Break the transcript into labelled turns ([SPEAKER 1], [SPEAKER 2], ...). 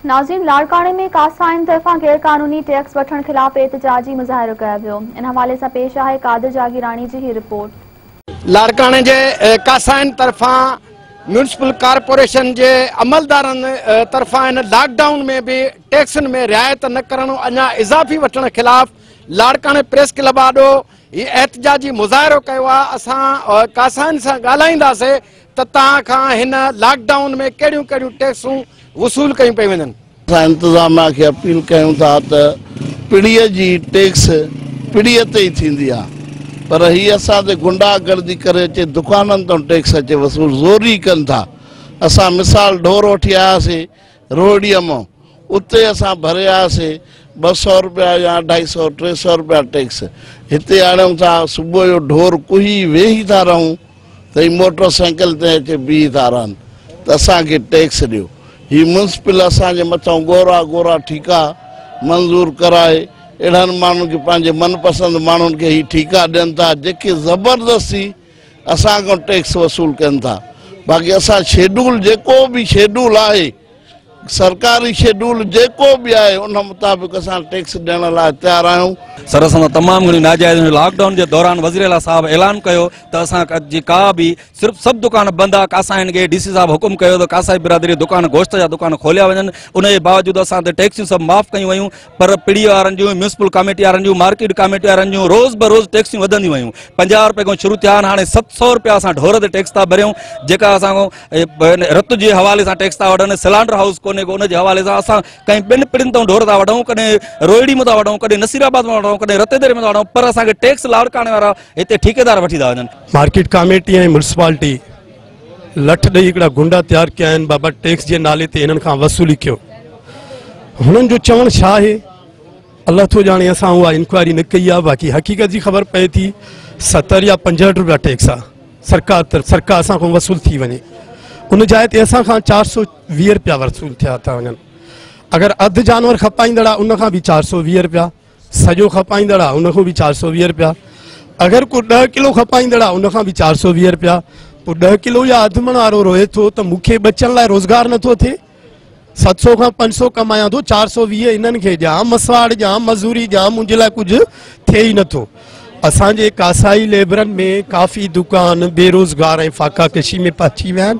[SPEAKER 1] नाज़रीन, लाड़काने में कासाइन तरफा गैर कानूनी टैक्स वठण खिलाफ एहतजाजी मुज़ाहिरो कयो वियो। इन हवाले से पेश आहे कादिर जागीरानी जी ही रिपोर्ट।
[SPEAKER 2] लाड़काने जे कासाइन तरफा म्यूनिसिपल कॉर्पोरेशन के अमलदारन तरफा इन लॉकडाउन में भी टैक्सन में रियायत न करण अञा इजाफी वठण खिलाफ लाड़काने प्रेस क्लब आडो ये एहतजाजी मुज़ाहिरो कयो आहे। असां कासाइन सां ॻाल्हाईंदासीं त तव्हां खां हिन लॉकडाउन में कहिड़ियूं कहिड़ियूं टैक्सूं वसूल कयूं पई वञनि।
[SPEAKER 3] इंतजामिया खे अपील कयूं था त पीढ़ीअ जी टैक्स पीढ़ीअ ते ई थींदी आहे, पर हीअ असां ते गुंडागर्दी करे अचे दुकाननि तां टैक्स अचे वसूल ज़ोरी कनि था। असां मिसाल ढोर वठी आयासीं रोहड़ीअ मां, उते असां भरे आयासीं 200 रुपया या 250 300 रुपया टैक्स। हिते आणियूं था सुबुह जो ढोर कुही वेही था रहूं त ही मोटरसाइकिल ते अचे बीही था रहनि त असांखे टैक्स ॾियो। ही म्यूनिसिपल असांजे मथां गोरा गोरा ठीका मंज़ूर कराए अहिड़नि माण्हुनि खे पंहिंजे मनपसंद माण्हुनि खे ही ठीका ॾियनि था जेके ज़बरदस्ती असां खां टैक्स वसूल कनि था। बाक़ी असां शेड्यूल जेको भी शेड्यूल आहे, सरकारी शेड्यूल जेको भी आहे, उन मुताबिक़ असां टैक्स ॾियण लाइ तैयार आहियूं।
[SPEAKER 4] सरसंद तमाम घणी नाजायज़ लॉकडाउन के दौरान वज़ीर आला साहब ऐलान कयो त असां जी का भी सिर्फ सब दुकान बंद आ। कासाइन के डीसी साहब हुकुम कयो त कासाई बिरादरी दुकान गोश्त जा दुकान खोलिया वञनि। उन जे बावजूद असां ते टैक्सियूं सब माफ़ कयूं वयूं, पर पीढ़ी वारनि जूं, म्यूनिसिपल कमेटी वारनि जूं, मार्केट कमेटी वारनि जूं रोज़ ब रोज़ टैक्सियूं वधंदियूं वयूं। 50 रुपए खां शुरू थिया हाणे 700 रुपया असां ढोर ते टैक्स था भरियूं, जेका असां रत जे हवाले सां टैक्स था वठनि। सिलेंडर हाउस कोन्हे को, उन जे हवाले सां असां कहीं ॿिनि पीढ़ियुनि तां ढोर था वठूं, कॾहिं रोहिड़ी में था वठूं, कॾहिं नसीराबाद में वठूं, कॾहिं रतेदरे में था वठूं, पर असांखे टैक्स लाड़काने वारा हिते ठेकेदार वठी था वञनि।
[SPEAKER 5] मार्केट कमेटी ऐं म्यूनिसिपालिटी लठ ॾेई हिकिड़ा गुंडा तैयार कया आहिनि बाबा टैक्स जे नाले ते इन्हनि खां वसूली कयो। हुननि जो चवणु छा आहे अल्लाह थो ॼाणे, असां उहा इंक्वायरी न कई आहे। बाक़ी हक़ीक़त जी ख़बर पए थी 70 या 65 रुपया टैक्स आहे सरकार असां खां वसूल थी वञे। उन जाइ ते असां खां 420 रुपया वसूल थिया था वञनि। अगर अधु जानवर खपाईंदड़ आहे उन खां बि 420 रुपया, सॼो खपाईंदड़ आहे उन खां बि 420 रुपया, अगर को 10 किलो खपाईंदड़ आहे उन खां बि 420 रुपया। पोइ 10 किलो या अधु मण वारो रोए थो त मूंखे बचण लाइ रोज़गार नथो थिए। 700 खां 500 कमायां थो, 420 इन्हनि खे ॾियां, मसवाड़ ॾियां, मज़ूरी ॾियां, मुंहिंजे लाइ कुझु थिए ई नथो। असांजे कासाई लेबरनि में काफ़ी दुकान बेरोज़गार ऐं फाका कशी में पहुची विया आहिनि।